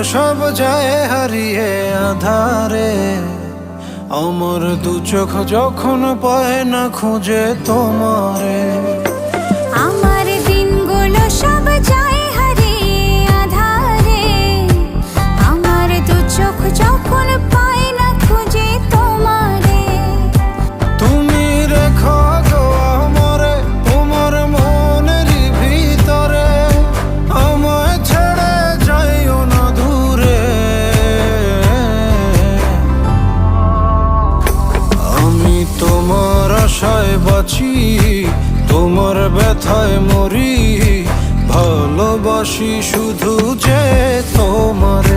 সব যায় হারিয়ে আধারে। আমার দু চোখ যখন পায় না খুঁজে তোমারে। আমার দিনগুলো সব যায় হারিয়ে আঁধারে। আমার দু চোখ যখন পায় না খুঁজে তোমারে। তুমি রেখো গো আমারে তোমার মনেরই ভিতরে, আমায় ছেড়ে যাইও না দূরে। আমি তোমার আশায় বাঁচি, তোমার ব্যথায় মরি, ভালোবাসি শুধু যে তোমার।